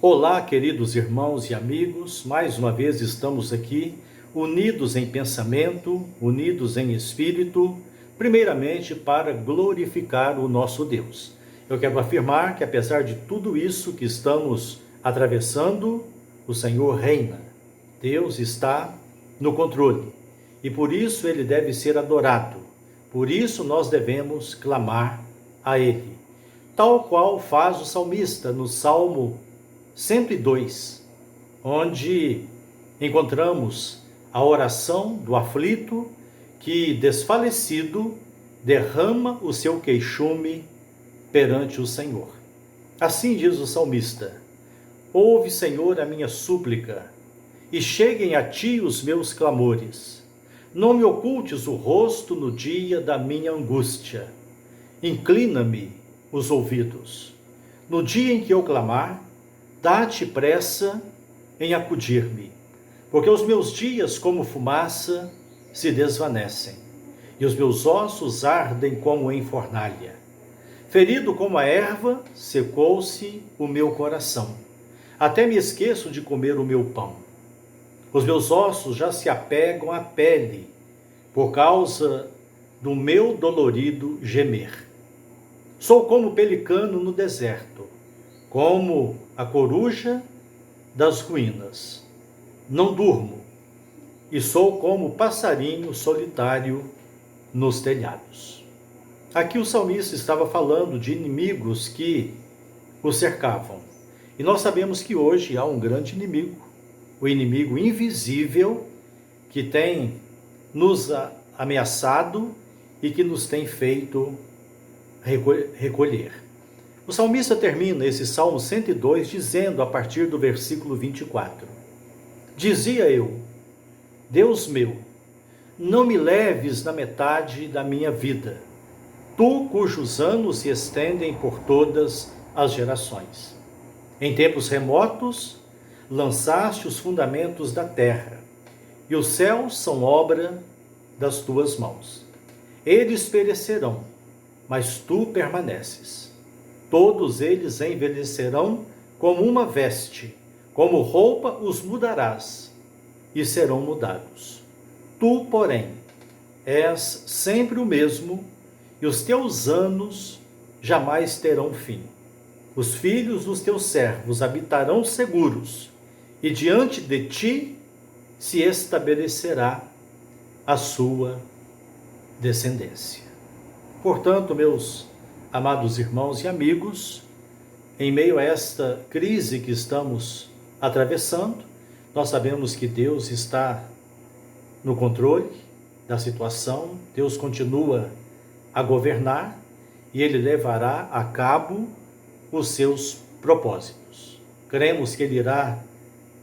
Olá, queridos irmãos e amigos, mais uma vez estamos aqui, unidos em pensamento, unidos em espírito, primeiramente para glorificar o nosso Deus. Eu quero afirmar que apesar de tudo isso que estamos atravessando, o Senhor reina. Deus está no controle e por isso Ele deve ser adorado. Por isso nós devemos clamar a Ele, tal qual faz o salmista no Salmo 102, onde encontramos a oração do aflito que, desfalecido, derrama o seu queixume perante o Senhor. Assim diz o salmista: ouve, Senhor, a minha súplica, e cheguem a ti os meus clamores. Não me ocultes o rosto no dia da minha angústia. Inclina-me os ouvidos. No dia em que eu clamar, dá-te pressa em acudir-me, porque os meus dias, como fumaça, se desvanecem, e os meus ossos ardem como em fornalha. Ferido como a erva, secou-se o meu coração. Até me esqueço de comer o meu pão. Os meus ossos já se apegam à pele, por causa do meu dolorido gemer. Sou como o pelicano no deserto, como a coruja das ruínas. Não durmo, e sou como o passarinho solitário nos telhados. Aqui o salmista estava falando de inimigos que o cercavam. E nós sabemos que hoje há um grande inimigo, o inimigo invisível, que tem nos ameaçado e que nos tem feito recolher. O salmista termina esse Salmo 102 dizendo, a partir do versículo 24: dizia eu, Deus meu, não me leves na metade da minha vida, tu cujos anos se estendem por todas as gerações. Em tempos remotos, lançaste os fundamentos da terra, e os céus são obra das tuas mãos. Eles perecerão, mas tu permaneces. Todos eles envelhecerão como uma veste, como roupa os mudarás, e serão mudados. Tu, porém, és sempre o mesmo, e os teus anos jamais terão fim. Os filhos dos teus servos habitarão seguros, e diante de ti se estabelecerá a sua descendência. Portanto, meus amados irmãos e amigos, em meio a esta crise que estamos atravessando, nós sabemos que Deus está no controle da situação, Deus continua a governar e Ele levará a cabo os seus propósitos. Cremos que Ele irá,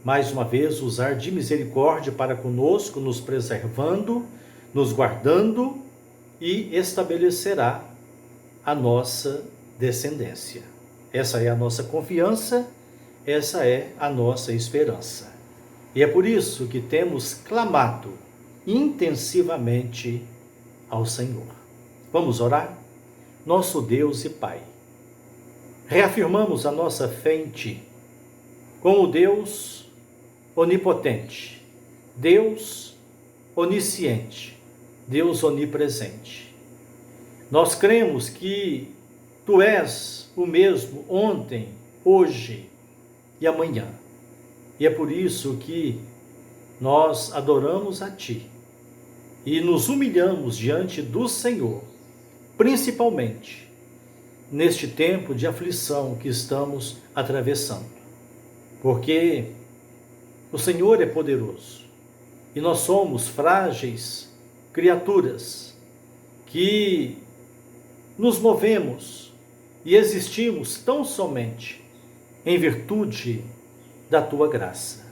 mais uma vez, usar de misericórdia para conosco, nos preservando, nos guardando e estabelecerá a nossa descendência. Essa é a nossa confiança, essa é a nossa esperança. E é por isso que temos clamado intensivamente ao Senhor. Vamos orar? Nosso Deus e Pai, reafirmamos a nossa fé em Ti, como Deus onipotente, Deus onisciente, Deus onipresente. Nós cremos que Tu és o mesmo ontem, hoje e amanhã. E é por isso que nós adoramos a Ti e nos humilhamos diante do Senhor, principalmente neste tempo de aflição que estamos atravessando. Porque o Senhor é poderoso e nós somos frágeis criaturas que nos movemos e existimos tão somente em virtude da Tua graça.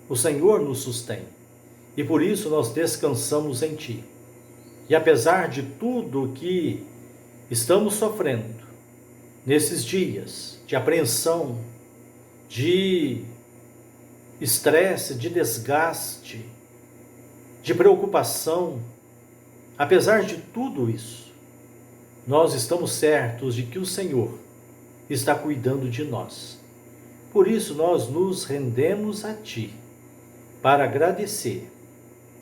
O Senhor nos sustém e por isso nós descansamos em Ti. E apesar de tudo que estamos sofrendo nesses dias de apreensão, de estresse, de desgaste, de preocupação, apesar de tudo isso, nós estamos certos de que o Senhor está cuidando de nós. Por isso nós nos rendemos a Ti, para agradecer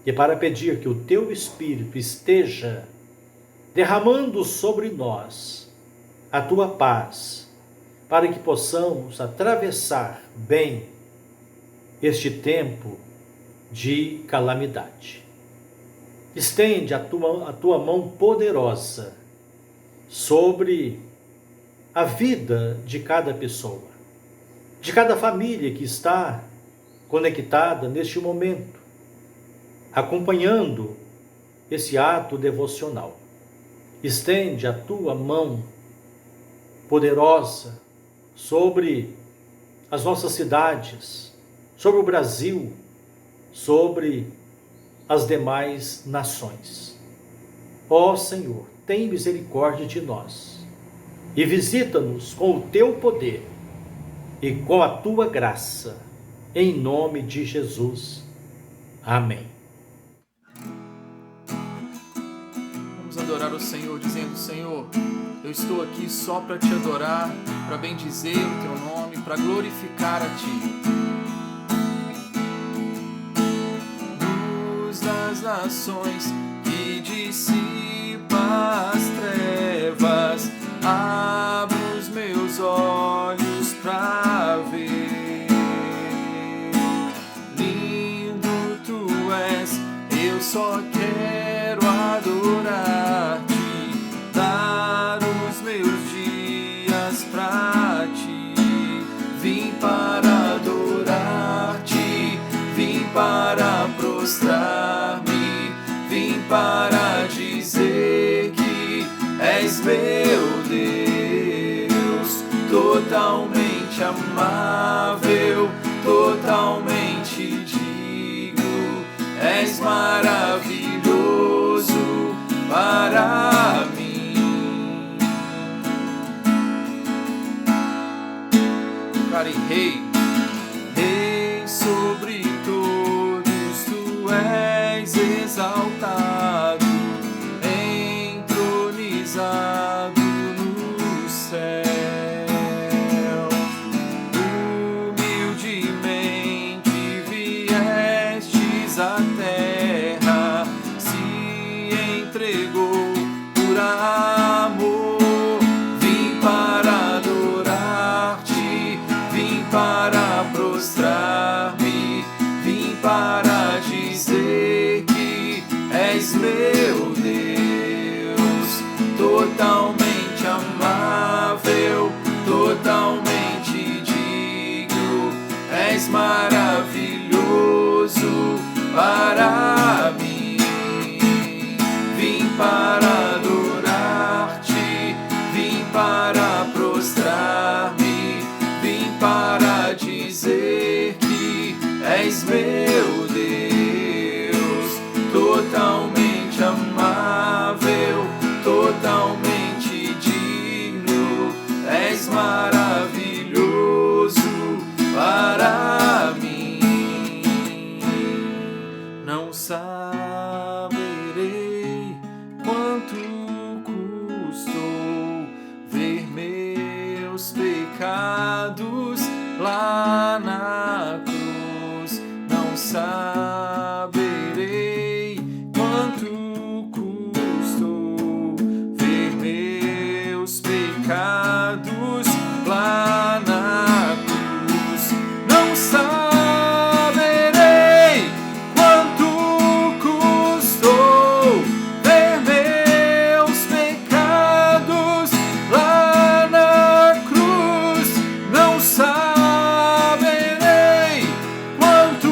e para pedir que o Teu Espírito esteja derramando sobre nós a Tua paz, para que possamos atravessar bem este tempo de calamidade. Estende a tua mão poderosa sobre a vida de cada pessoa, de cada família que está conectada neste momento, acompanhando esse ato devocional. Estende a tua mão poderosa sobre as nossas cidades, sobre o Brasil, sobre as demais nações. Ó Senhor, tem misericórdia de nós e visita-nos com o teu poder e com a tua graça, em nome de Jesus. Amém. Vamos adorar o Senhor, dizendo: Senhor, eu estou aqui só para te adorar, para bendizer o teu nome, para glorificar a ti. Luz das nações que dissipa as trevas, abro os meus olhos para ver. Lindo tu és, eu só quero adorar-te, dar os meus dias pra ti. Vim para adorar-te, vim para prostrar-me, vim para dizer que és meu Deus, totalmente amável, totalmente digno, és maravilhoso para mim. Cara e Rei, Rei sobre todos, tu és exaltado, entronizado no céu. Humildemente viestes à terra, se entregou por amor. Vim para adorar-te, vim para prostrar-me, vim para dizer que és meu Deus, totalmente amável, totalmente digno, és maravilhoso para mim. Vim para adorar-te, vim para prostrar-me, vim para dizer que és meu Deus, totalmente amável, totalmente digno, és maravilhoso para mim. Não saberei quanto custou ver meus pecados lá na cruz. Não saberei quanto custou ver meus pecados lá na cruz. Não saberei quanto custou ver meus pecados lá na cruz. Não saberei quanto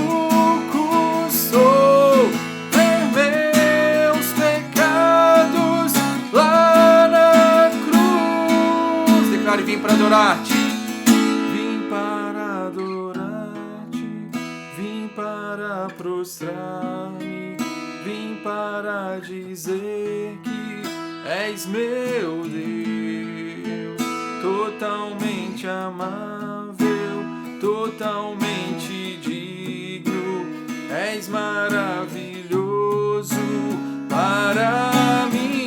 custou ver meus pecados lá na cruz. Declare: vim para adorar-te, vim para adorar-te, vim para prostrar-me, vim para dizer que és meu Deus, totalmente amável, totalmente digno, és maravilhoso para mim.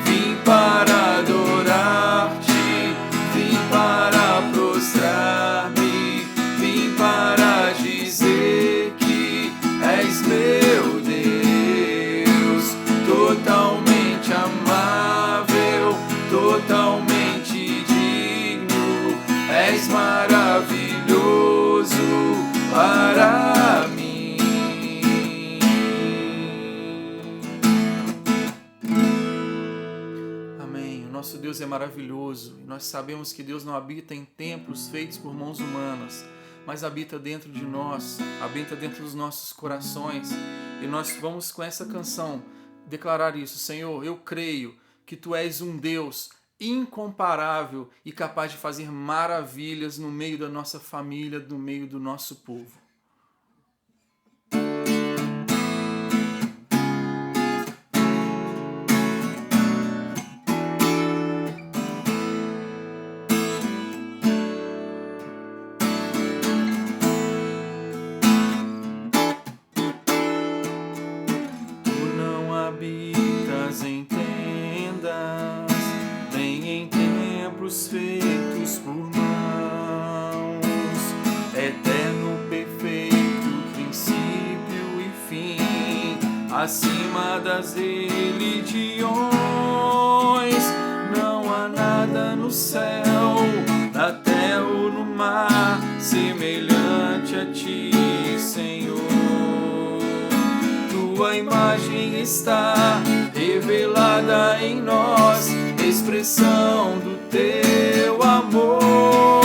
Vim para adorar-te, vim para prostrar Deus é maravilhoso. E nós sabemos que Deus não habita em templos feitos por mãos humanas, mas habita dentro de nós, habita dentro dos nossos corações. E nós vamos com essa canção declarar isso. Senhor, eu creio que Tu és um Deus incomparável e capaz de fazer maravilhas no meio da nossa família, no meio do nosso povo. Feitos por mãos, eterno, perfeito, princípio e fim, acima das religiões. Não há nada no céu, na terra ou no mar, semelhante a Ti, Senhor. Tua imagem está revelada em nós, expressão do Teu amor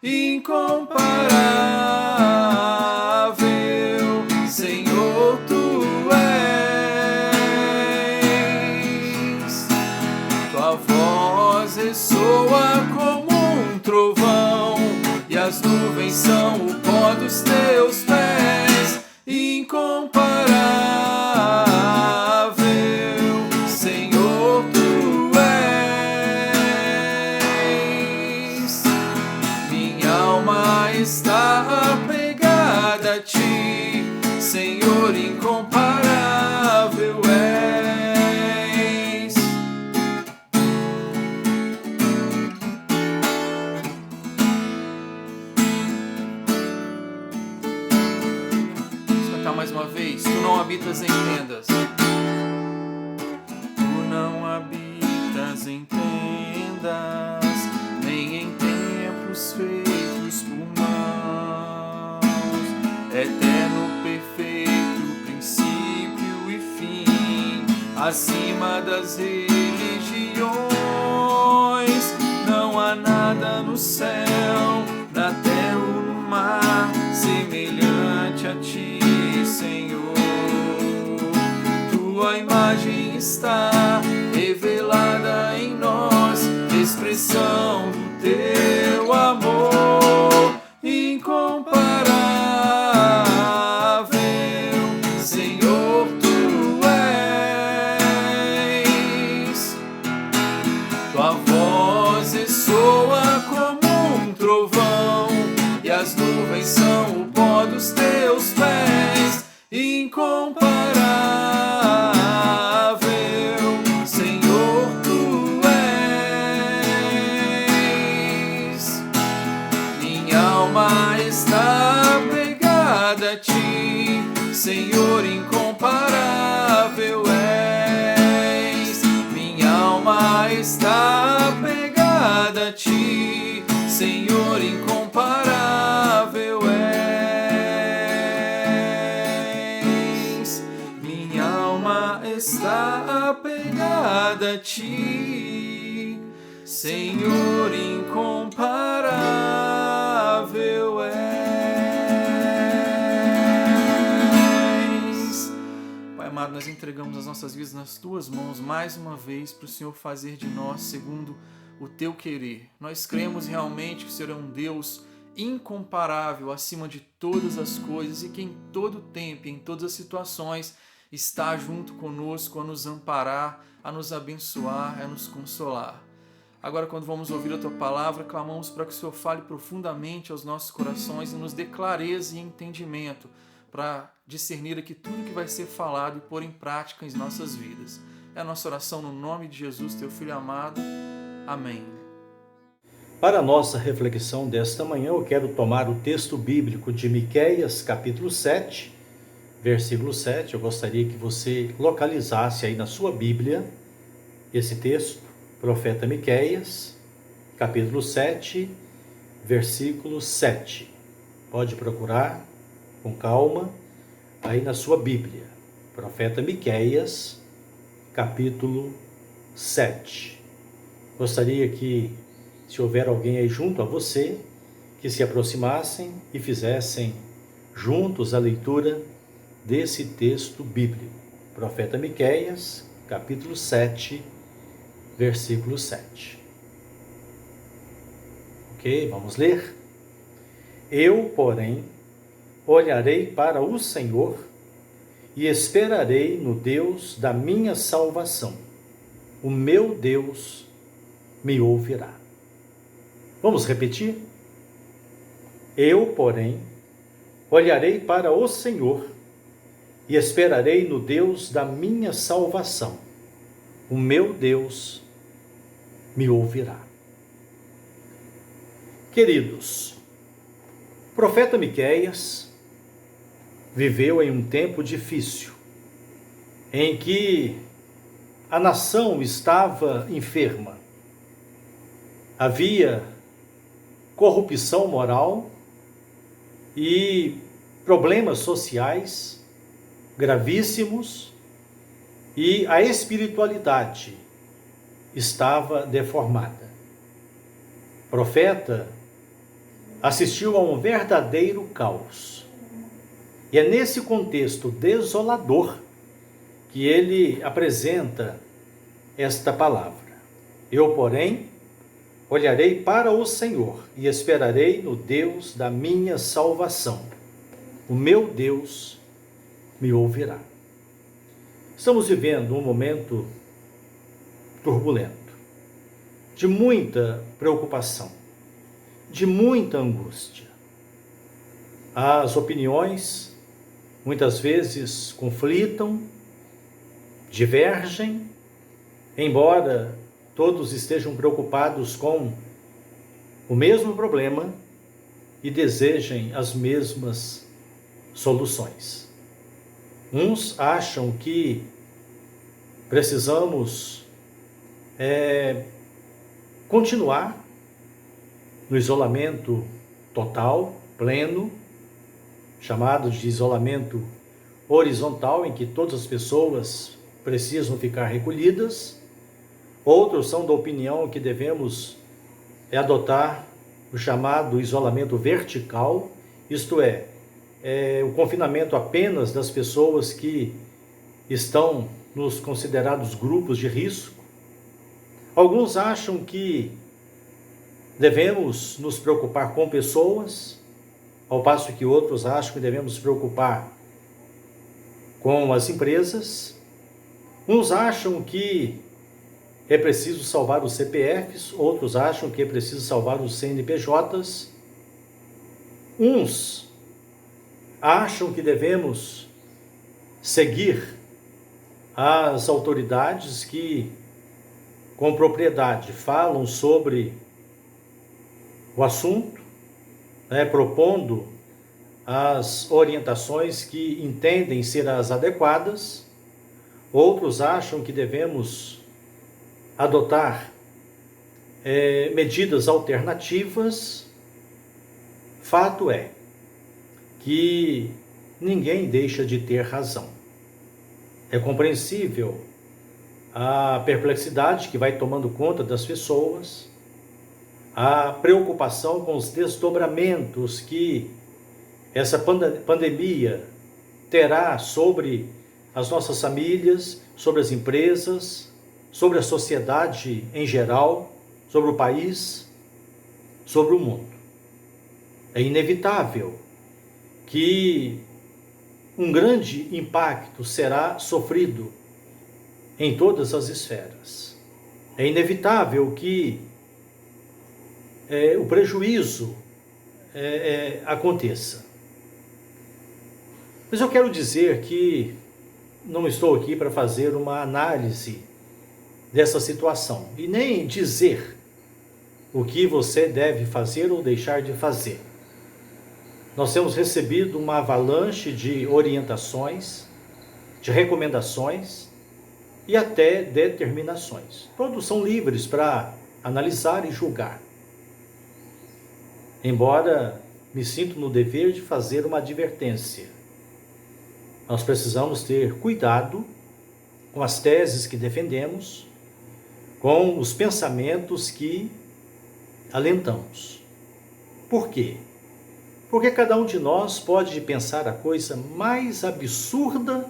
incomparável, Senhor, Tu és. Tua voz ressoa como um trovão, e as nuvens são o pó dos Teus pés, incomparável, Senhor, Tu és. Minha alma está apegada a Ti, Senhor, incomparável és. Vamos cantar mais uma vez. Tu não habitas em tendas. Tu não habitas em tendas, nem em templos feitos por mãos. Eterno, perfeito, princípio e fim, acima das religiões. Não há nada no céu, na terra ou no mar, semelhante a Ti, Senhor. Tua imagem está revelada em nós, expressão do Teu amor incomparável, Senhor, Tu és. Tua voz ressoa como um trovão, e as nuvens são o pó dos Teus pés, incomparável, Senhor, Tu és. Minha alma está apegada a Ti, Senhor, incomparável és. Minha alma está apegada a Ti, Senhor, incomparável és. Minha alma está apegada a Ti, Senhor, incomparável és. Pai amado, nós entregamos as nossas vidas nas Tuas mãos mais uma vez para o Senhor fazer de nós segundo o Teu querer. Nós cremos realmente que o Senhor é um Deus incomparável, acima de todas as coisas, e que em todo tempo, em todas as situações, está junto conosco a nos amparar, a nos abençoar, a nos consolar. Agora, quando vamos ouvir a Tua palavra, clamamos para que o Senhor fale profundamente aos nossos corações e nos dê clareza e entendimento para discernir aqui tudo que vai ser falado e pôr em prática em nossas vidas. É a nossa oração no nome de Jesus, Teu Filho amado. Amém. Para a nossa reflexão desta manhã, eu quero tomar o texto bíblico de Miqueias, capítulo 7, versículo 7. Eu gostaria que você localizasse aí na sua Bíblia esse texto, profeta Miqueias, capítulo 7, versículo 7. Pode procurar com calma aí na sua Bíblia. Profeta Miqueias, capítulo 7. Gostaria que, se houver alguém aí junto a você, que se aproximassem e fizessem juntos a leitura desse texto bíblico. Profeta Miqueias, capítulo 7, versículo 7. Ok, vamos ler? Eu, porém, olharei para o Senhor e esperarei no Deus da minha salvação. O meu Deus me ouvirá. Vamos repetir? Eu, porém, olharei para o Senhor e esperarei no Deus da minha salvação. O meu Deus me ouvirá. Queridos, o profeta Miqueias viveu em um tempo difícil, em que a nação estava enferma. Havia corrupção moral e problemas sociais gravíssimos, e a espiritualidade estava deformada. O profeta assistiu a um verdadeiro caos. E é nesse contexto desolador que ele apresenta esta palavra. Eu, porém, olharei para o Senhor e esperarei no Deus da minha salvação. O meu Deus me ouvirá. Estamos vivendo um momento turbulento, de muita preocupação, de muita angústia. As opiniões muitas vezes conflitam, divergem, embora todos estejam preocupados com o mesmo problema e desejem as mesmas soluções. Uns acham que precisamos continuar no isolamento total, pleno, chamado de isolamento horizontal, em que todas as pessoas precisam ficar recolhidas. Outros são da opinião que devemos adotar o chamado isolamento vertical, isto é, o confinamento apenas das pessoas que estão nos considerados grupos de risco. Alguns acham que devemos nos preocupar com pessoas, ao passo que outros acham que devemos nos preocupar com as empresas. Uns acham que é preciso salvar os CPFs, outros acham que é preciso salvar os CNPJs. Uns acham que devemos seguir as autoridades que, com propriedade, falam sobre o assunto, propondo as orientações que entendem ser as adequadas. Outros acham que devemos adotar medidas alternativas. Fato é que ninguém deixa de ter razão. É compreensível a perplexidade que vai tomando conta das pessoas, a preocupação com os desdobramentos que essa pandemia terá sobre as nossas famílias, sobre as empresas, sobre a sociedade em geral, sobre o país, sobre o mundo. É inevitável que um grande impacto será sofrido em todas as esferas. É inevitável que o prejuízo aconteça. Mas eu quero dizer que não estou aqui para fazer uma análise dessa situação e nem dizer o que você deve fazer ou deixar de fazer. Nós temos recebido uma avalanche de orientações, de recomendações e até determinações. Todos são livres para analisar e julgar. Embora me sinto no dever de fazer uma advertência. Nós precisamos ter cuidado com as teses que defendemos, com os pensamentos que alentamos. Por quê? Porque cada um de nós pode pensar a coisa mais absurda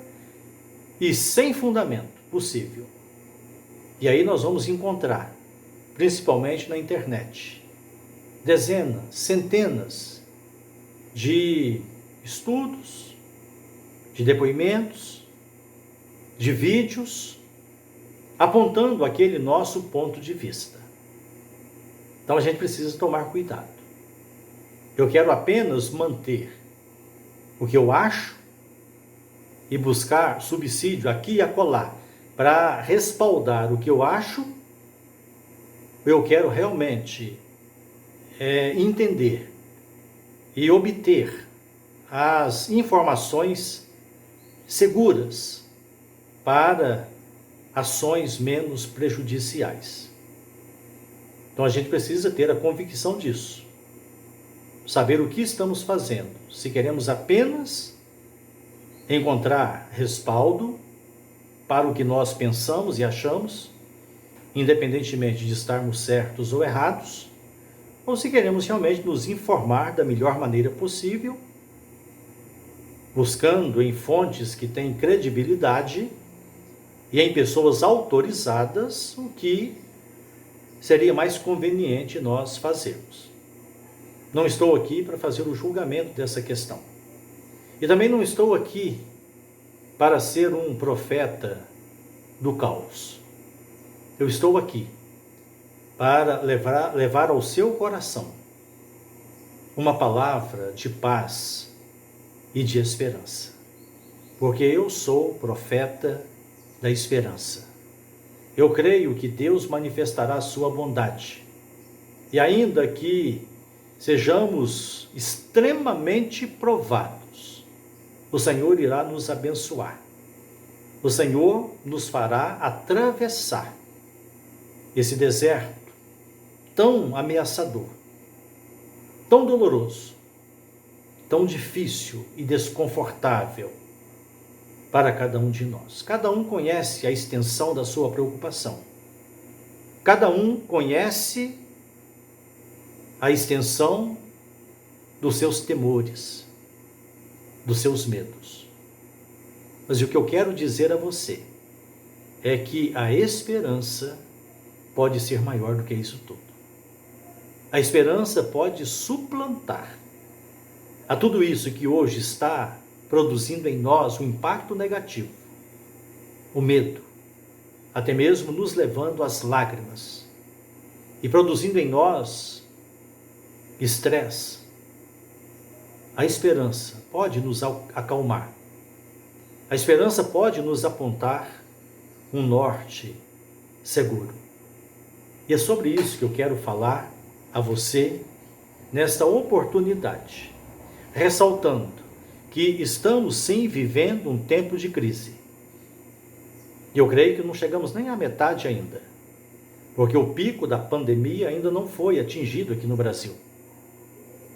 e sem fundamento possível. E aí nós vamos encontrar, principalmente na internet, dezenas, centenas de estudos, de depoimentos, de vídeos, apontando aquele nosso ponto de vista. Então a gente precisa tomar cuidado. Eu quero apenas manter o que eu acho e buscar subsídio aqui e acolá para respaldar o que eu acho. Eu quero realmente entender e obter as informações seguras para ações menos prejudiciais. Então a gente precisa ter a convicção disso. Saber o que estamos fazendo. Se queremos apenas encontrar respaldo para o que nós pensamos e achamos, independentemente de estarmos certos ou errados, ou se queremos realmente nos informar da melhor maneira possível, buscando em fontes que têm credibilidade e em pessoas autorizadas o que seria mais conveniente nós fazermos. Não estou aqui para fazer o julgamento dessa questão. E também não estou aqui para ser um profeta do caos. Eu estou aqui para levar ao seu coração uma palavra de paz e de esperança. Porque eu sou profeta da esperança. Eu creio que Deus manifestará a sua bondade. E ainda que sejamos extremamente provados, o Senhor irá nos abençoar. O Senhor nos fará atravessar esse deserto tão ameaçador, tão doloroso, tão difícil e desconfortável para cada um de nós. Cada um conhece a extensão da sua preocupação. Cada um conhece a extensão dos seus temores, dos seus medos. Mas o que eu quero dizer a você é que a esperança pode ser maior do que isso tudo. A esperança pode suplantar a tudo isso que hoje está produzindo em nós um impacto negativo, o medo, até mesmo nos levando às lágrimas e produzindo em nós estresse. A esperança pode nos acalmar. A esperança pode nos apontar um norte seguro. E é sobre isso que eu quero falar a você nesta oportunidade, ressaltando que estamos sim vivendo um tempo de crise. E eu creio que não chegamos nem à metade ainda, porque o pico da pandemia ainda não foi atingido aqui no Brasil.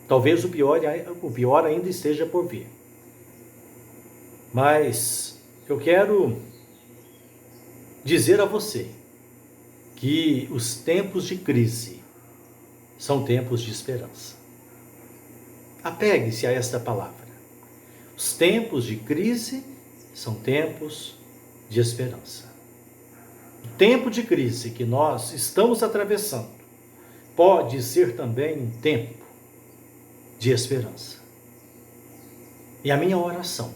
Talvez o pior ainda esteja por vir. Mas eu quero dizer a você que os tempos de crise são tempos de esperança. Apegue-se a esta palavra. Os tempos de crise são tempos de esperança. O tempo de crise que nós estamos atravessando pode ser também um tempo de esperança. E a minha oração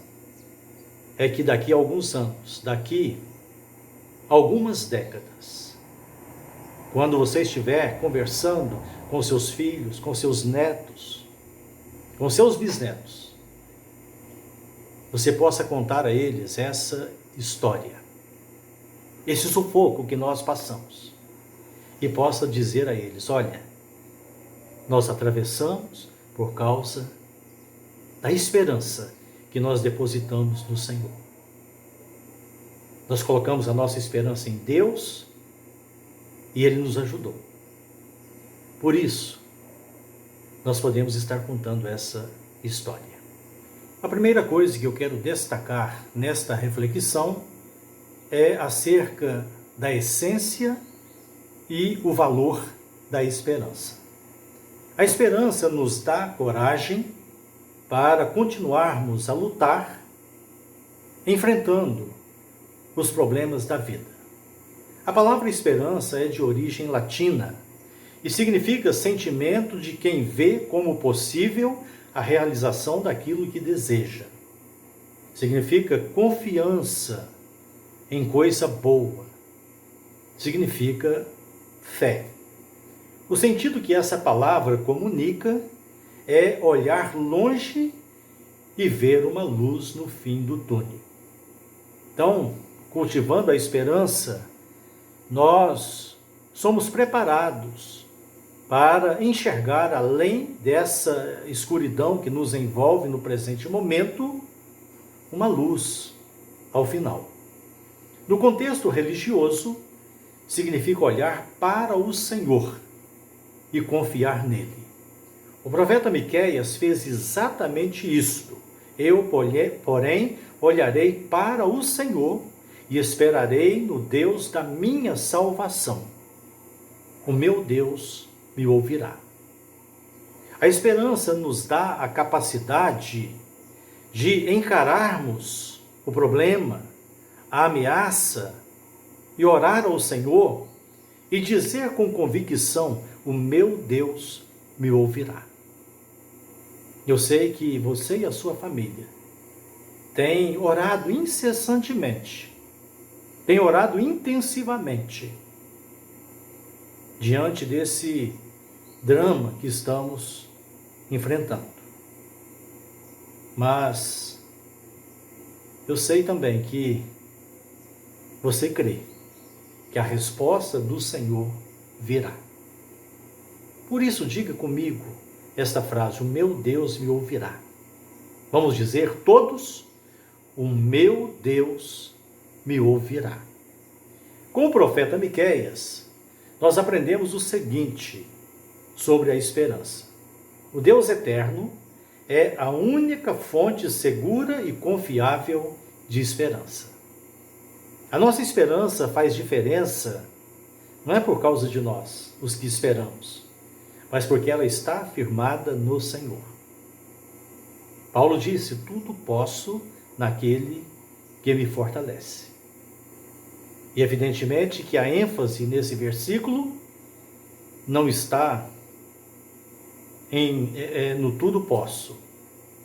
é que daqui a alguns anos, daqui a algumas décadas, quando você estiver conversando com seus filhos, com seus netos, com seus bisnetos, você possa contar a eles essa história, esse sufoco que nós passamos, e possa dizer a eles: olha, nós atravessamos por causa da esperança que nós depositamos no Senhor. Nós colocamos a nossa esperança em Deus e Ele nos ajudou. Por isso, nós podemos estar contando essa história. A primeira coisa que eu quero destacar nesta reflexão é acerca da essência e o valor da esperança. A esperança nos dá coragem para continuarmos a lutar, enfrentando os problemas da vida. A palavra esperança é de origem latina e significa sentimento de quem vê como possível a realização daquilo que deseja. Significa confiança em coisa boa. Significa fé. O sentido que essa palavra comunica é olhar longe e ver uma luz no fim do túnel. Então, cultivando a esperança, nós somos preparados para enxergar além dessa escuridão que nos envolve no presente momento, uma luz ao final. No contexto religioso, significa olhar para o Senhor e confiar nele. O profeta Miqueias fez exatamente isto. Eu, porém, olharei para o Senhor e esperarei no Deus da minha salvação. O meu Deus me ouvirá. A esperança nos dá a capacidade de encararmos o problema, a ameaça, e orar ao Senhor e dizer com convicção: o meu Deus me ouvirá. Eu sei que você e a sua família têm orado incessantemente, têm orado intensivamente diante desse drama que estamos enfrentando. Mas eu sei também que você crê que a resposta do Senhor virá. Por isso, diga comigo esta frase: o meu Deus me ouvirá. Vamos dizer todos: o meu Deus me ouvirá. Com o profeta Miqueias, nós aprendemos o seguinte sobre a esperança: o Deus eterno é a única fonte segura e confiável de esperança. A nossa esperança faz diferença, não é por causa de nós, os que esperamos, mas porque ela está firmada no Senhor. Paulo disse: tudo posso naquele que me fortalece. E evidentemente que a ênfase nesse versículo não está no tudo posso,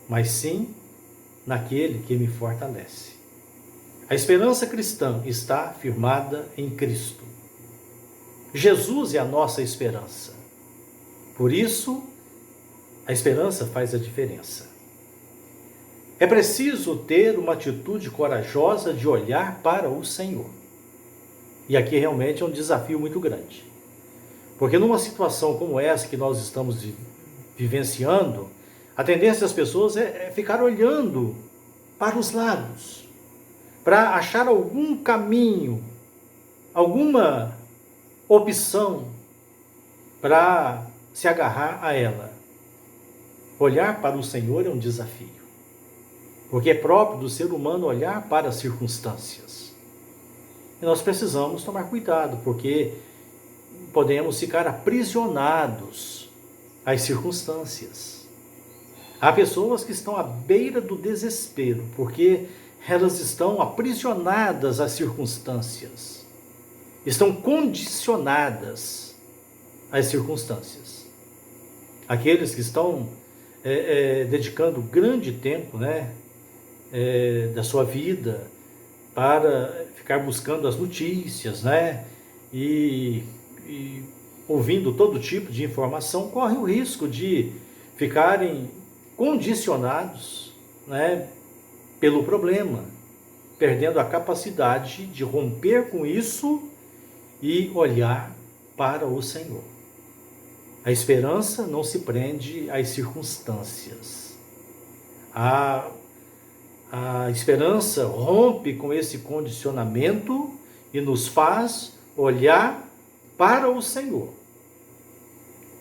mas sim naquele que me fortalece. A esperança cristã está firmada em Cristo. Jesus é a nossa esperança. Por isso, a esperança faz a diferença. É preciso ter uma atitude corajosa de olhar para o Senhor. E aqui realmente é um desafio muito grande. Porque numa situação como essa que nós estamos vivenciando, a tendência das pessoas é ficar olhando para os lados, para achar algum caminho, alguma opção para se agarrar a ela. Olhar para o Senhor é um desafio, porque é próprio do ser humano olhar para as circunstâncias. E nós precisamos tomar cuidado, porque podemos ficar aprisionados às circunstâncias. Há pessoas que estão à beira do desespero, porque elas estão aprisionadas às circunstâncias, estão condicionadas às circunstâncias. Aqueles que estão dedicando grande tempo, da sua vida para ficar buscando as notícias, e ouvindo todo tipo de informação, correm o risco de ficarem condicionados, pelo problema, perdendo a capacidade de romper com isso e olhar para o Senhor. A esperança não se prende às circunstâncias. A esperança rompe com esse condicionamento e nos faz olhar para o Senhor,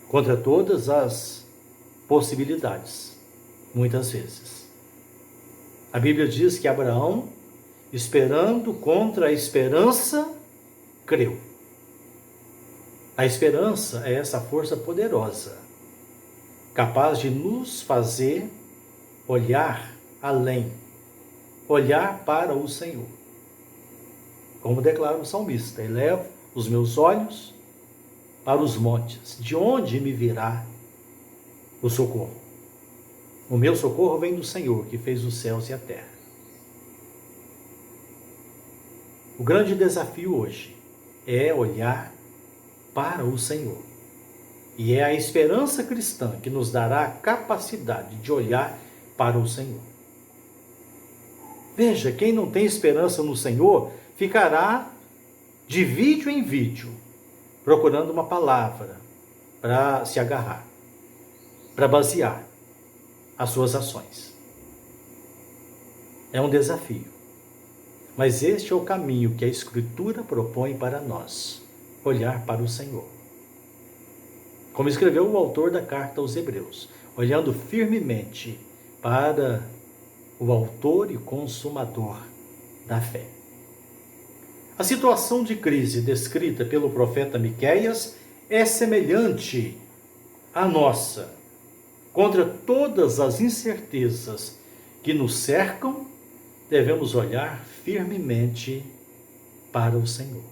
contra todas as possibilidades, muitas vezes. A Bíblia diz que Abraão, esperando contra a esperança, creu. A esperança é essa força poderosa, capaz de nos fazer olhar além, olhar para o Senhor. Como declara o salmista: elevo os meus olhos para os montes, de onde me virá o socorro? O meu socorro vem do Senhor, que fez os céus e a terra. O grande desafio hoje é olhar para o Senhor. E é a esperança cristã que nos dará a capacidade de olhar para o Senhor. Veja, quem não tem esperança no Senhor ficará de vídeo em vídeo, procurando uma palavra para se agarrar, para basear as suas ações. É um desafio. Mas este é o caminho que a Escritura propõe para nós, olhar para o Senhor. Como escreveu o autor da carta aos Hebreus, olhando firmemente para o autor e consumador da fé. A situação de crise descrita pelo profeta Miqueias é semelhante à nossa. Contra todas as incertezas que nos cercam, devemos olhar firmemente para o Senhor.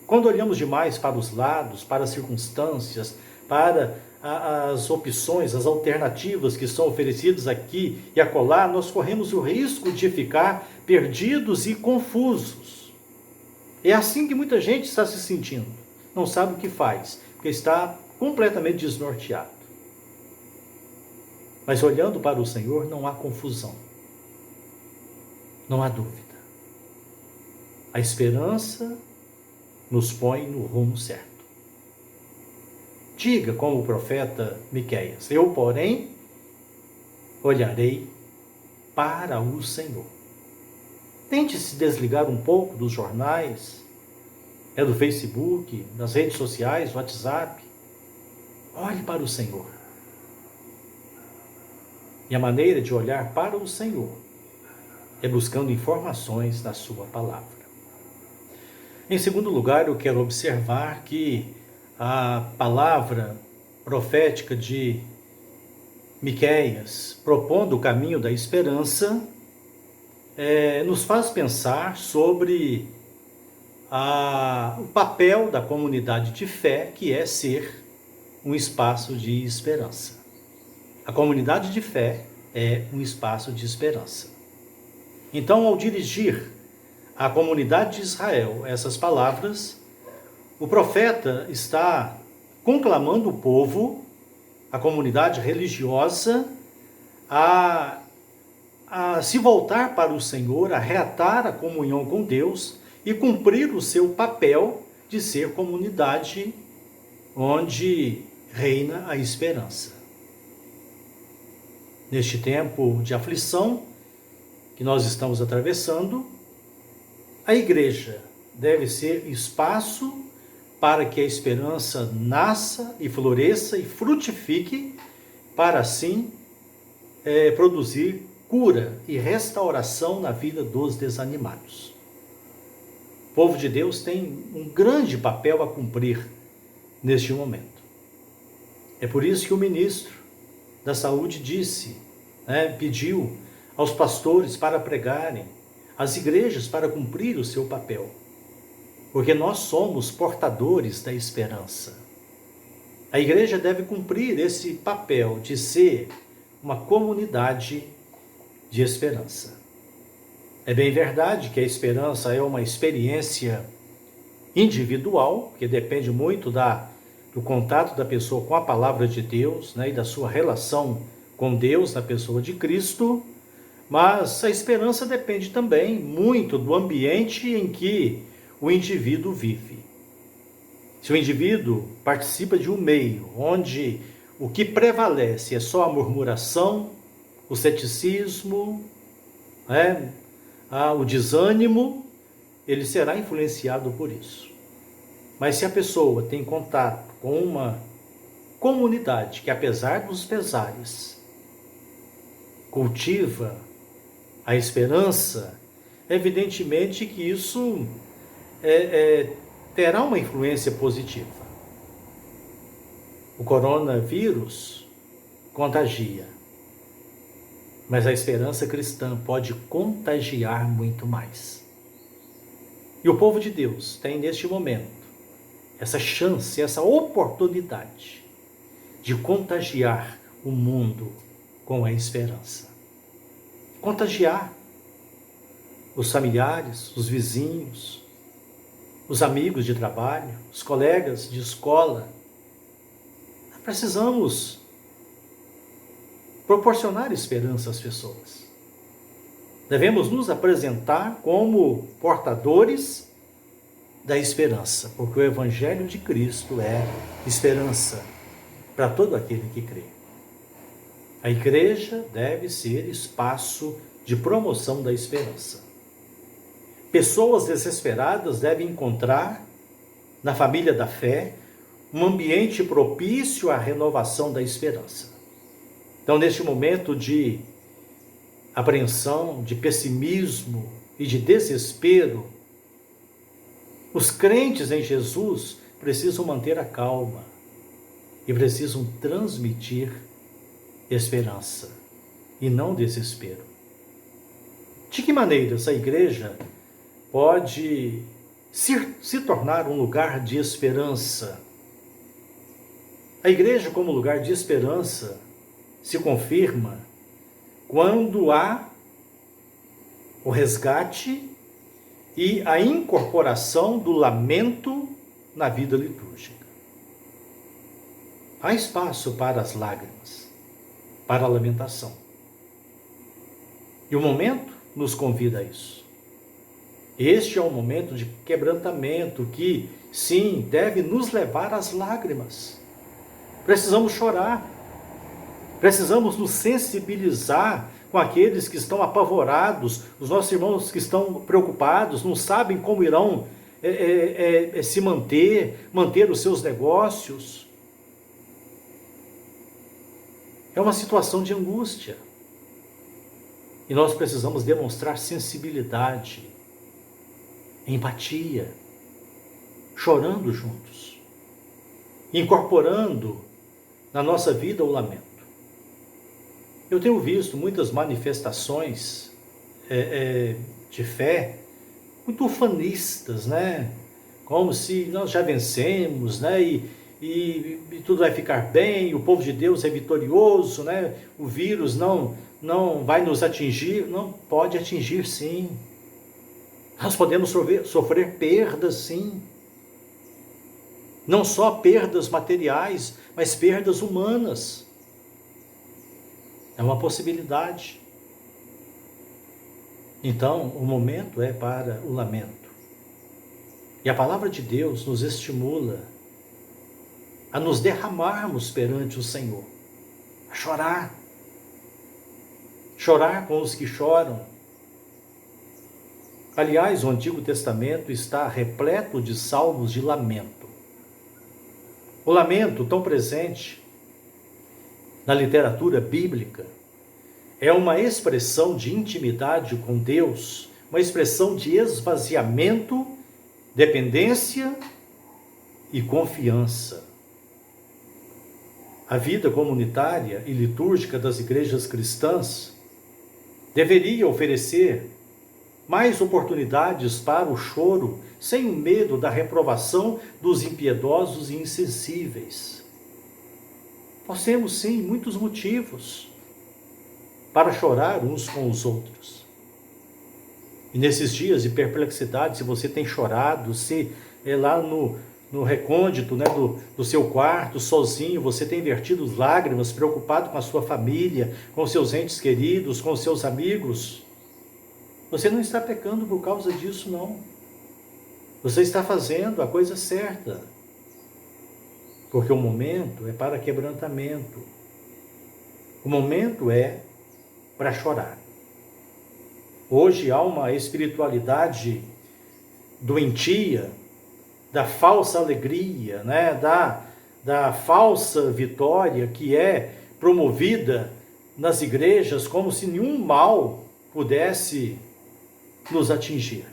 Quando olhamos demais para os lados, para as circunstâncias, para as opções, as alternativas que são oferecidas aqui e acolá, nós corremos o risco de ficar perdidos e confusos. É assim que muita gente está se sentindo. Não sabe o que faz, porque está completamente desnorteado. Mas olhando para o Senhor não há confusão. Não há dúvida. A esperança nos põe no rumo certo. Diga como o profeta Miqueias: eu, porém, olharei para o Senhor. Tente se desligar um pouco dos jornais, do Facebook, das redes sociais, WhatsApp. Olhe para o Senhor. E a maneira de olhar para o Senhor é buscando informações na sua palavra. Em segundo lugar, eu quero observar que a palavra profética de Miqueias, propondo o caminho da esperança, nos faz pensar sobre o papel da comunidade de fé, que é ser um espaço de esperança. A comunidade de fé é um espaço de esperança. Então, ao dirigir à comunidade de Israel essas palavras, o profeta está conclamando o povo, a comunidade religiosa, a se voltar para o Senhor, a reatar a comunhão com Deus e cumprir o seu papel de ser comunidade onde reina a esperança. Neste tempo de aflição que nós estamos atravessando, a igreja deve ser espaço para que a esperança nasça e floresça e frutifique, para assim produzir cura e restauração na vida dos desanimados. O povo de Deus tem um grande papel a cumprir neste momento. É por isso que o ministro da Saúde pediu aos pastores para pregarem, às igrejas para cumprir o seu papel, porque nós somos portadores da esperança. A igreja deve cumprir esse papel de ser uma comunidade de esperança. É bem verdade que a esperança é uma experiência individual, que depende muito do contato da pessoa com a palavra de Deus, e da sua relação com Deus na pessoa de Cristo, mas a esperança depende também muito do ambiente em que o indivíduo vive. Se o indivíduo participa de um meio onde o que prevalece é só a murmuração, o ceticismo, o desânimo, ele será influenciado por isso. Mas se a pessoa tem contato com uma comunidade que, apesar dos pesares, cultiva a esperança, evidentemente que isso terá uma influência positiva. O coronavírus contagia, mas a esperança cristã pode contagiar muito mais. E o povo de Deus tem neste momento essa chance, essa oportunidade de contagiar o mundo com a esperança. Contagiar os familiares, os vizinhos, os amigos de trabalho, os colegas de escola. Precisamos proporcionar esperança às pessoas. Devemos nos apresentar como portadores da esperança, porque o Evangelho de Cristo é esperança para todo aquele que crê. A igreja deve ser espaço de promoção da esperança. Pessoas desesperadas devem encontrar, na família da fé, um ambiente propício à renovação da esperança. Então, neste momento de apreensão, de pessimismo e de desespero, os crentes em Jesus precisam manter a calma e precisam transmitir esperança e não desespero. De que maneira essa igreja pode se tornar um lugar de esperança? A igreja como lugar de esperança se confirma quando há o resgate e a incorporação do lamento na vida litúrgica. Há espaço para as lágrimas, para a lamentação. E o momento nos convida a isso. Este é um momento de quebrantamento que, sim, deve nos levar às lágrimas. Precisamos chorar. Precisamos nos sensibilizar com aqueles que estão apavorados, os nossos irmãos que estão preocupados, não sabem como irão se manter os seus negócios. É uma situação de angústia. E nós precisamos demonstrar sensibilidade, empatia, chorando juntos, incorporando na nossa vida o lamento. Eu tenho visto muitas manifestações de fé muito ufanistas, né? Como se nós já vencemos, né? E tudo vai ficar bem, o povo de Deus é vitorioso, né? O vírus não vai nos atingir. Não, pode atingir sim. Nós podemos sofrer perdas sim. Não só perdas materiais, mas perdas humanas. É uma possibilidade. Então, o momento é para o lamento. E a palavra de Deus nos estimula a nos derramarmos perante o Senhor, a chorar. Chorar com os que choram. Aliás, o Antigo Testamento está repleto de salmos de lamento. O lamento, tão presente na literatura bíblica, é uma expressão de intimidade com Deus, uma expressão de esvaziamento, dependência e confiança. A vida comunitária e litúrgica das igrejas cristãs deveria oferecer mais oportunidades para o choro, sem o medo da reprovação dos impiedosos e insensíveis. Nós temos, sim, muitos motivos para chorar uns com os outros. E nesses dias de perplexidade, se você tem chorado, se é lá no recôndito, né, do seu quarto, sozinho, você tem vertido lágrimas, preocupado com a sua família, com seus entes queridos, com seus amigos, você não está pecando por causa disso, não. Você está fazendo a coisa certa. Porque o momento é para quebrantamento. O momento é para chorar. Hoje há uma espiritualidade doentia, da falsa alegria, né? da falsa vitória que é promovida nas igrejas como se nenhum mal pudesse nos atingir.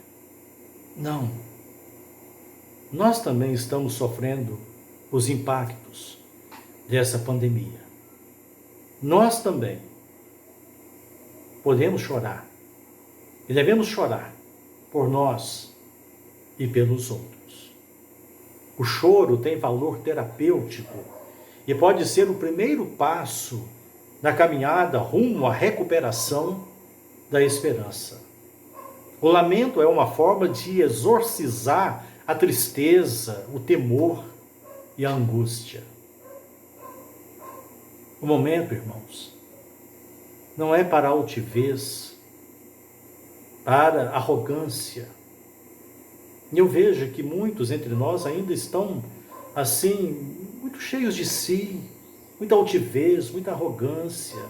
Não. Nós também estamos sofrendo os impactos dessa pandemia. Nós também podemos chorar e devemos chorar por nós e pelos outros. O choro tem valor terapêutico e pode ser o primeiro passo na caminhada rumo à recuperação da esperança. O lamento é uma forma de exorcizar a tristeza, o temor e a angústia. O momento, irmãos, não é para altivez, para arrogância. E eu vejo que muitos entre nós ainda estão, assim, muito cheios de si, muita altivez, muita arrogância.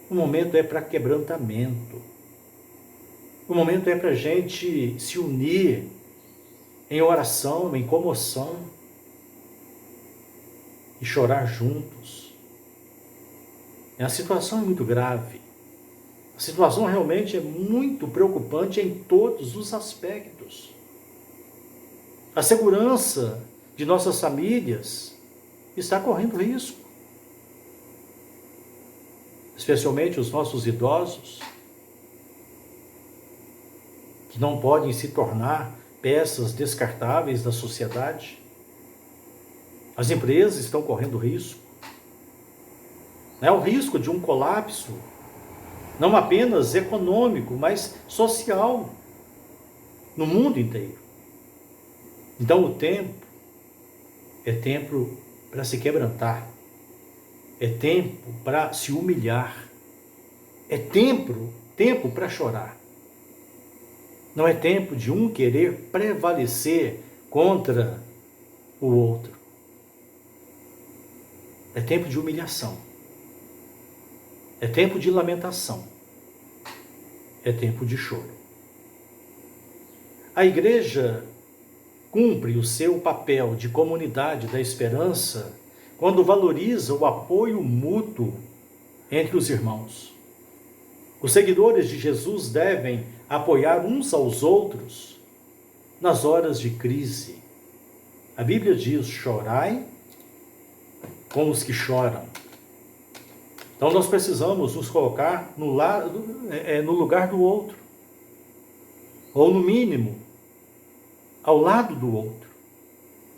O momento é para quebrantamento. O momento é para a gente se unir em oração, em comoção e chorar juntos. A situação é muito grave. A situação realmente é muito preocupante em todos os aspectos. A segurança de nossas famílias está correndo risco. Especialmente os nossos idosos, que não podem se tornar peças descartáveis da sociedade. As empresas estão correndo risco. É o risco de um colapso, não apenas econômico, mas social, no mundo inteiro. Então o tempo é tempo para se quebrantar, é tempo para se humilhar, é tempo para chorar. Não é tempo de um querer prevalecer contra o outro. É tempo de humilhação. É tempo de lamentação. É tempo de choro. A igreja cumpre o seu papel de comunidade da esperança quando valoriza o apoio mútuo entre os irmãos. Os seguidores de Jesus devem apoiar uns aos outros nas horas de crise. A Bíblia diz: chorai com os que choram. Então nós precisamos nos colocar no lugar do outro, ou no mínimo, ao lado do outro,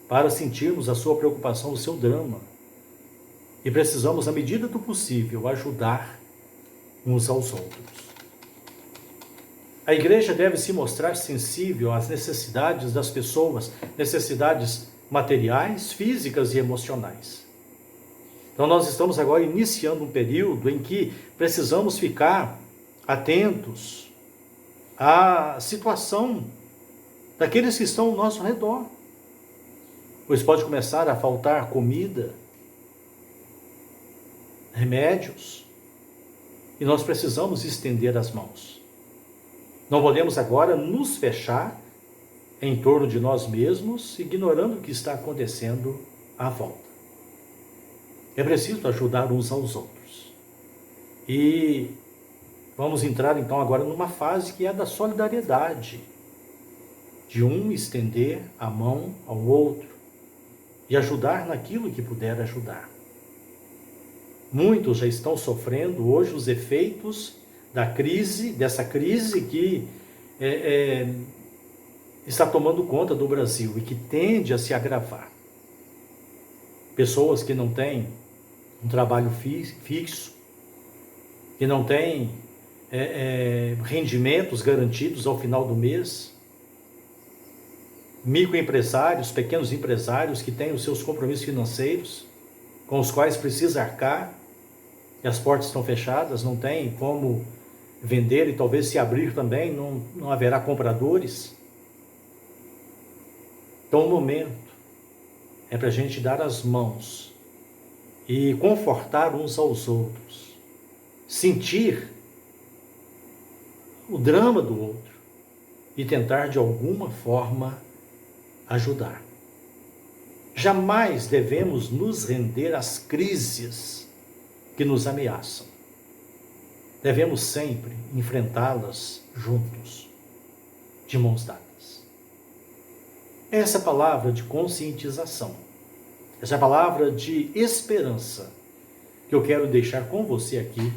para sentirmos a sua preocupação, o seu drama. E precisamos, na medida do possível, ajudar uns aos outros. A igreja deve se mostrar sensível às necessidades das pessoas, necessidades materiais, físicas e emocionais. Então nós estamos agora iniciando um período em que precisamos ficar atentos à situação daqueles que estão ao nosso redor. Pois pode começar a faltar comida, remédios, e nós precisamos estender as mãos. Não podemos agora nos fechar em torno de nós mesmos, ignorando o que está acontecendo à volta. É preciso ajudar uns aos outros. E vamos entrar então agora numa fase que é da solidariedade, de um estender a mão ao outro e ajudar naquilo que puder ajudar. Muitos já estão sofrendo hoje os efeitos dessa crise que está tomando conta do Brasil e que tende a se agravar. Pessoas que não têm um trabalho fixo, que não têm rendimentos garantidos ao final do mês, microempresários, pequenos empresários que têm os seus compromissos financeiros, com os quais precisa arcar, e as portas estão fechadas, não tem como vender, e talvez se abrir também, não haverá compradores. Então o momento é para a gente dar as mãos e confortar uns aos outros, sentir o drama do outro e tentar de alguma forma ajudar. Jamais devemos nos render às crises que nos ameaçam. Devemos sempre enfrentá-las juntos, de mãos dadas. Essa palavra de conscientização Essa é a palavra de esperança que eu quero deixar com você aqui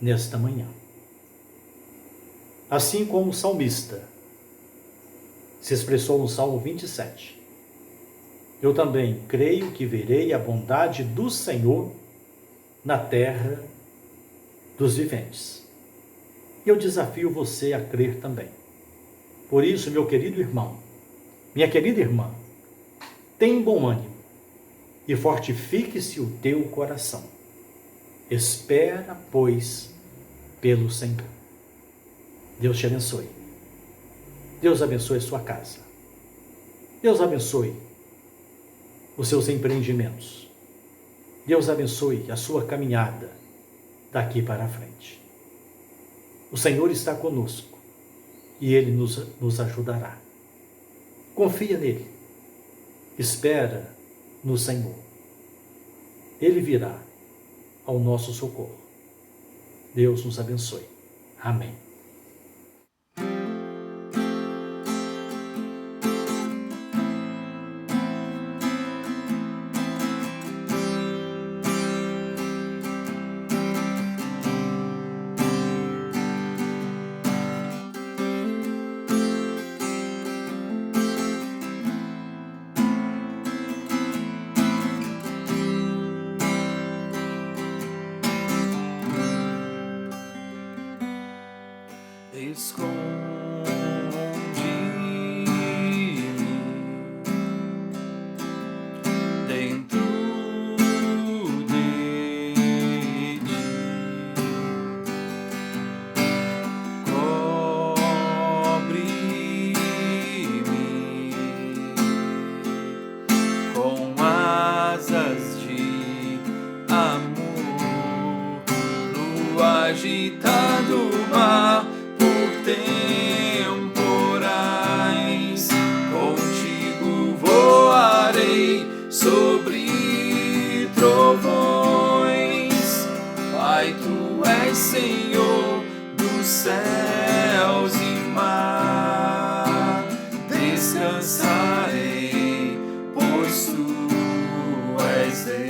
nesta manhã. Assim como o salmista se expressou no Salmo 27, eu também creio que verei a bondade do Senhor na terra dos viventes. E eu desafio você a crer também. Por isso, meu querido irmão, minha querida irmã, tenha bom ânimo e fortifique-se o teu coração. Espera, pois, pelo Senhor. Deus te abençoe. Deus abençoe a sua casa. Deus abençoe os seus empreendimentos. Deus abençoe a sua caminhada daqui para frente. O Senhor está conosco e Ele nos ajudará. Confia nele. Espera no Senhor. Ele virá ao nosso socorro. Deus nos abençoe. Amém. Agitado mar por temporais, contigo voarei sobre trovões. Pai, tu és Senhor dos céus e mar, descansarei, pois tu és Deus.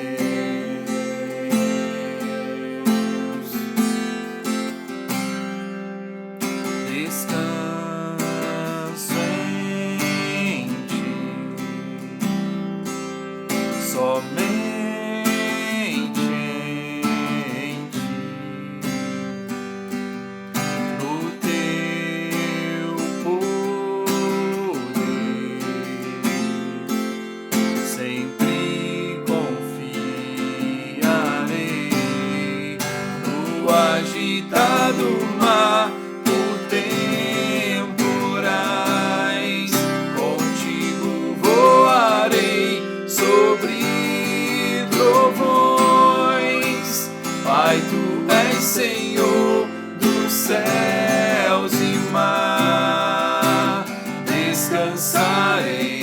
Agitado mar por temporais, contigo voarei sobre trovões. Pai, tu és Senhor dos céus e mar, descansarei,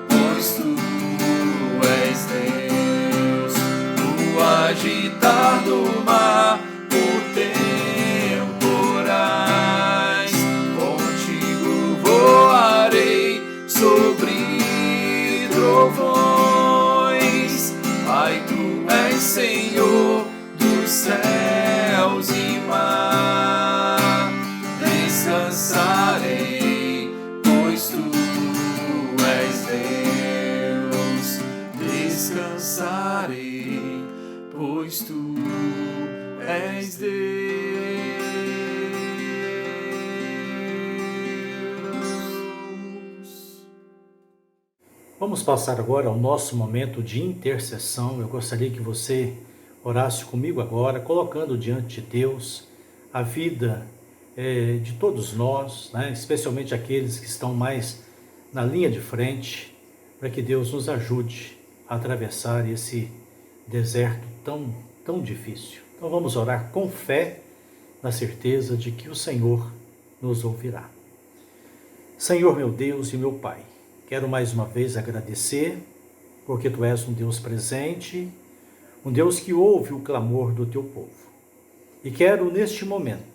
pois tu és Deus. O agitar do mar sobre trovões. Pai, tu és Senhor dos céus e mar, descansarei, pois tu és Deus. Descansarei, pois tu és Deus. Vamos passar agora ao nosso momento de intercessão. Eu gostaria que você orasse comigo agora, colocando diante de Deus a vida de todos nós, né? Especialmente aqueles que estão mais na linha de frente, para que Deus nos ajude a atravessar esse deserto tão difícil. Então vamos orar com fé, na certeza de que o Senhor nos ouvirá. Senhor, meu Deus e meu Pai, quero mais uma vez agradecer, porque Tu és um Deus presente, um Deus que ouve o clamor do Teu povo. E quero, neste momento,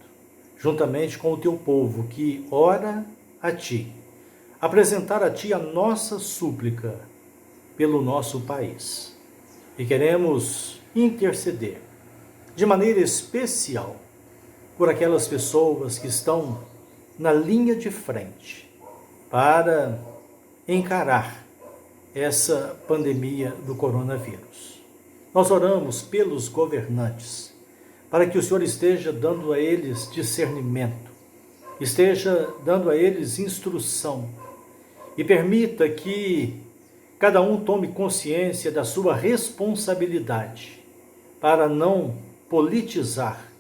juntamente com o Teu povo que ora a Ti, apresentar a Ti a nossa súplica, pelo nosso país. E queremos interceder de maneira especial por aquelas pessoas que estão na linha de frente para encarar essa pandemia do coronavírus. Nós oramos pelos governantes, para que o Senhor esteja dando a eles discernimento, esteja dando a eles instrução e permita que cada um tome consciência da sua responsabilidade para não politizar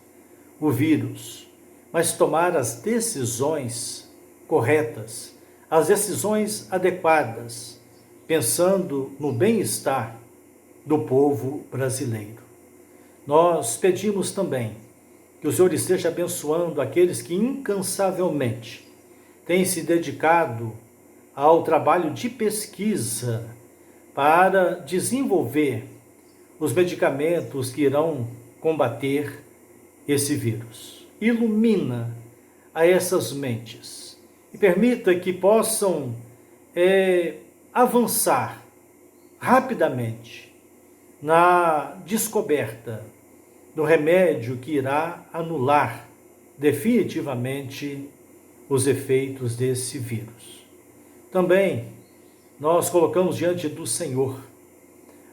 o vírus, mas tomar as decisões corretas, as decisões adequadas, pensando no bem-estar do povo brasileiro. Nós pedimos também que o Senhor esteja abençoando aqueles que incansavelmente têm se dedicado ao trabalho de pesquisa para desenvolver os medicamentos que irão combater esse vírus. Ilumina a essas mentes e permita que possam avançar rapidamente na descoberta do remédio que irá anular definitivamente os efeitos desse vírus. Também nós colocamos diante do Senhor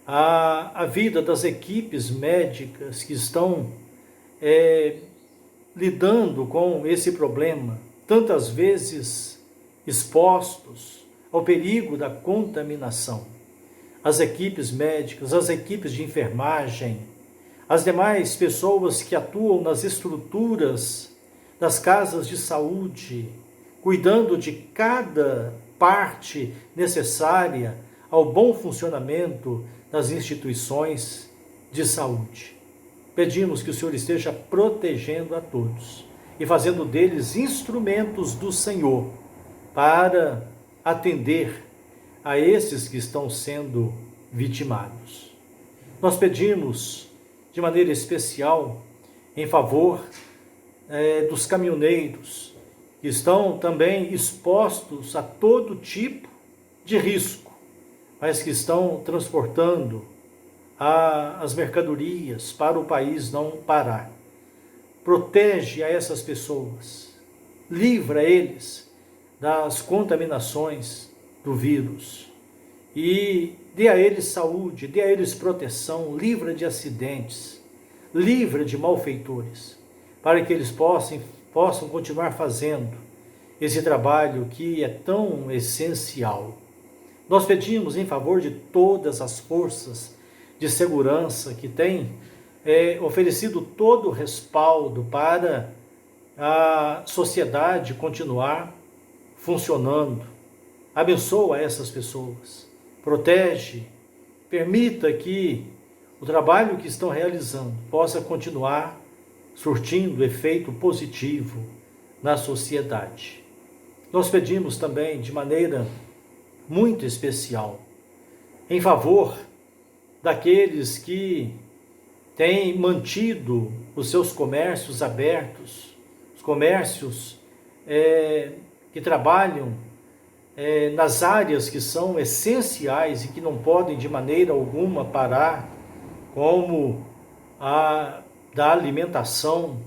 a vida das equipes médicas que estão lidando com esse problema, tantas vezes expostos ao perigo da contaminação. As equipes médicas, as equipes de enfermagem, as demais pessoas que atuam nas estruturas das casas de saúde, cuidando de cada parte necessária ao bom funcionamento das instituições de saúde. Pedimos que o Senhor esteja protegendo a todos e fazendo deles instrumentos do Senhor para atender a esses que estão sendo vitimados. Nós pedimos de maneira especial em favor dos caminhoneiros que estão também expostos a todo tipo de risco, mas que estão transportando as mercadorias para o país não parar. Protege a essas pessoas, livra eles das contaminações do vírus e dê a eles saúde, dê a eles proteção, livra de acidentes, livra de malfeitores, para que eles possam continuar fazendo esse trabalho que é tão essencial. Nós pedimos em favor de todas as forças de segurança que têm oferecido todo o respaldo para a sociedade continuar funcionando. Abençoa essas pessoas, protege, permita que o trabalho que estão realizando possa continuar surtindo efeito positivo na sociedade. Nós pedimos também de maneira muito especial em favor daqueles que têm mantido os seus comércios abertos, os comércios que trabalham nas áreas que são essenciais e que não podem de maneira alguma parar, como a da alimentação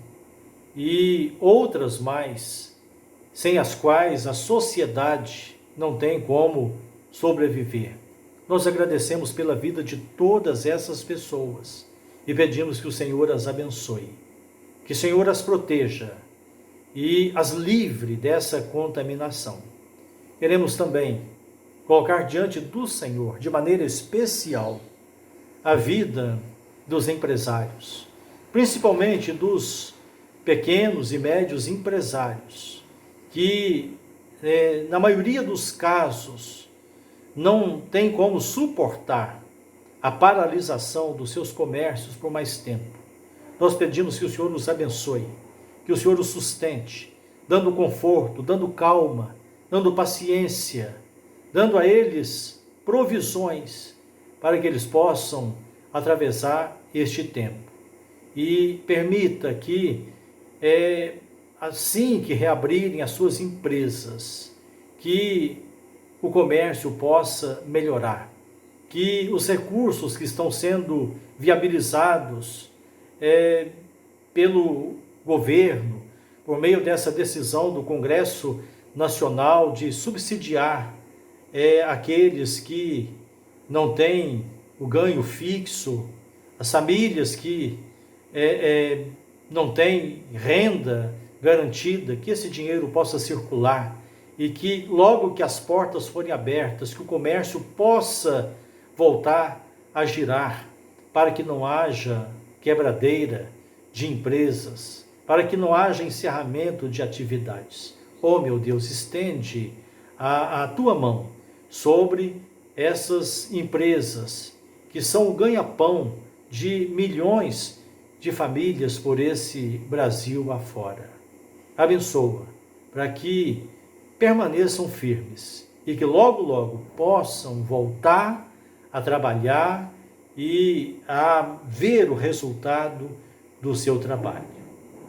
e outras mais, sem as quais a sociedade não tem como sobreviver. Nós agradecemos pela vida de todas essas pessoas e pedimos que o Senhor as abençoe, que o Senhor as proteja e as livre dessa contaminação. Queremos também colocar diante do Senhor, de maneira especial, a vida dos empresários, principalmente dos pequenos e médios empresários, que na maioria dos casos não tem como suportar a paralisação dos seus comércios por mais tempo. Nós pedimos que o Senhor os abençoe, que o Senhor os sustente, dando conforto, dando calma, dando paciência, dando a eles provisões para que eles possam atravessar este tempo. E permita que, assim que reabrirem as suas empresas, que o comércio possa melhorar, que os recursos que estão sendo viabilizados pelo governo, por meio dessa decisão do Congresso Nacional de subsidiar aqueles que não têm o ganho fixo, as famílias que não têm renda garantida, que esse dinheiro possa circular e que logo que as portas forem abertas, que o comércio possa voltar a girar, para que não haja quebradeira de empresas, para que não haja encerramento de atividades. Oh, meu Deus, estende a tua mão sobre essas empresas que são o ganha-pão de milhões de famílias por esse Brasil afora. Abençoa, para que permaneçam firmes e que logo, logo possam voltar a trabalhar e a ver o resultado do seu trabalho.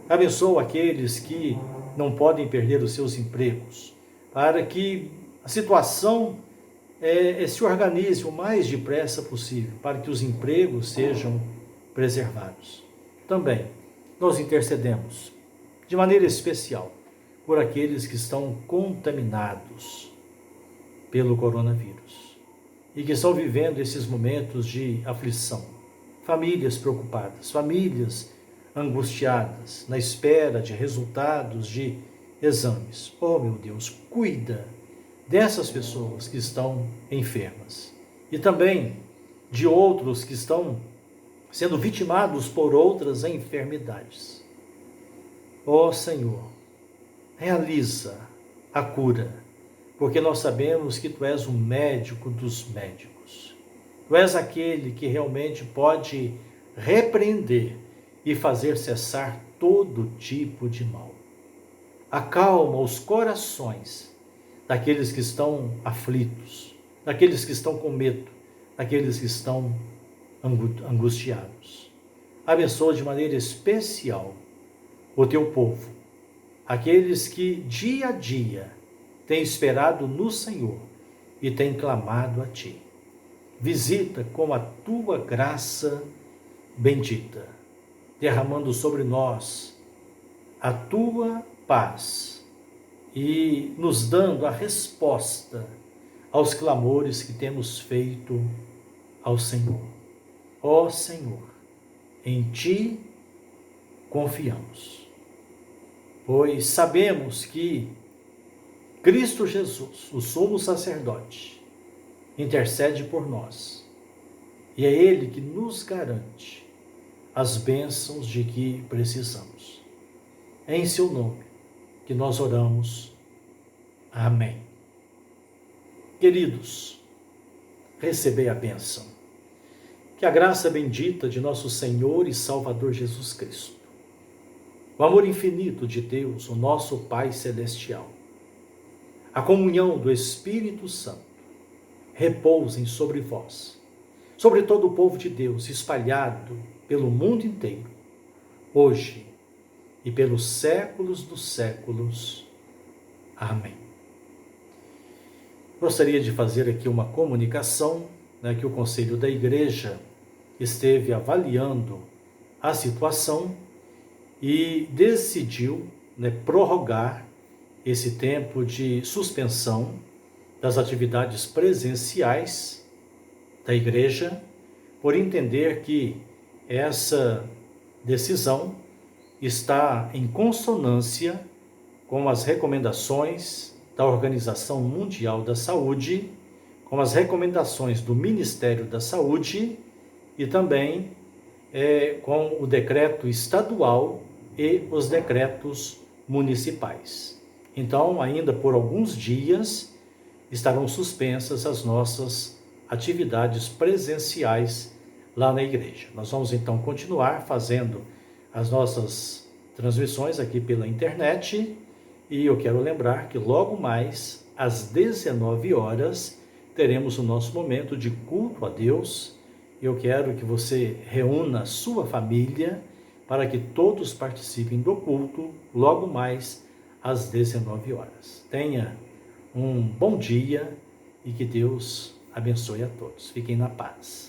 Abençoa aqueles que não podem perder os seus empregos, para que a situação se organize o mais depressa possível, para que os empregos sejam preservados. Também nós intercedemos de maneira especial por aqueles que estão contaminados pelo coronavírus e que estão vivendo esses momentos de aflição. Famílias preocupadas, famílias angustiadas, na espera de resultados de exames. Oh, meu Deus, cuida dessas pessoas que estão enfermas e também de outros que estão sendo vitimados por outras enfermidades. Ó Senhor, realiza a cura, porque nós sabemos que Tu és o médico dos médicos. Tu és aquele que realmente pode repreender e fazer cessar todo tipo de mal. Acalma os corações daqueles que estão aflitos, daqueles que estão com medo, daqueles que estão angustiados. Abençoa de maneira especial o Teu povo, aqueles que dia a dia têm esperado no Senhor e têm clamado a Ti. Visita com a Tua graça bendita, derramando sobre nós a Tua paz e nos dando a resposta aos clamores que temos feito ao Senhor. Ó Senhor, em Ti confiamos, pois sabemos que Cristo Jesus, o sumo sacerdote, intercede por nós e é Ele que nos garante as bênçãos de que precisamos. É em Seu nome que nós oramos. Amém. Queridos, recebei a bênção. Que a graça bendita de nosso Senhor e Salvador Jesus Cristo, o amor infinito de Deus, o nosso Pai Celestial, a comunhão do Espírito Santo, repousem sobre vós, sobre todo o povo de Deus espalhado pelo mundo inteiro, hoje e pelos séculos dos séculos. Amém. Gostaria de fazer aqui uma comunicação, que o Conselho da Igreja esteve avaliando a situação e decidiu prorrogar esse tempo de suspensão das atividades presenciais da Igreja, por entender que essa decisão está em consonância com as recomendações da Organização Mundial da Saúde, com as recomendações do Ministério da Saúde e também com o decreto estadual e os decretos municipais. Então, ainda por alguns dias, estarão suspensas as nossas atividades presenciais lá na igreja. Nós vamos então continuar fazendo as nossas transmissões aqui pela internet e eu quero lembrar que logo mais, às 19 horas, teremos o nosso momento de culto a Deus. Eu quero que você reúna a sua família para que todos participem do culto logo mais às 19 horas. Tenha um bom dia e que Deus abençoe. abençoe a todos. Fiquem na paz.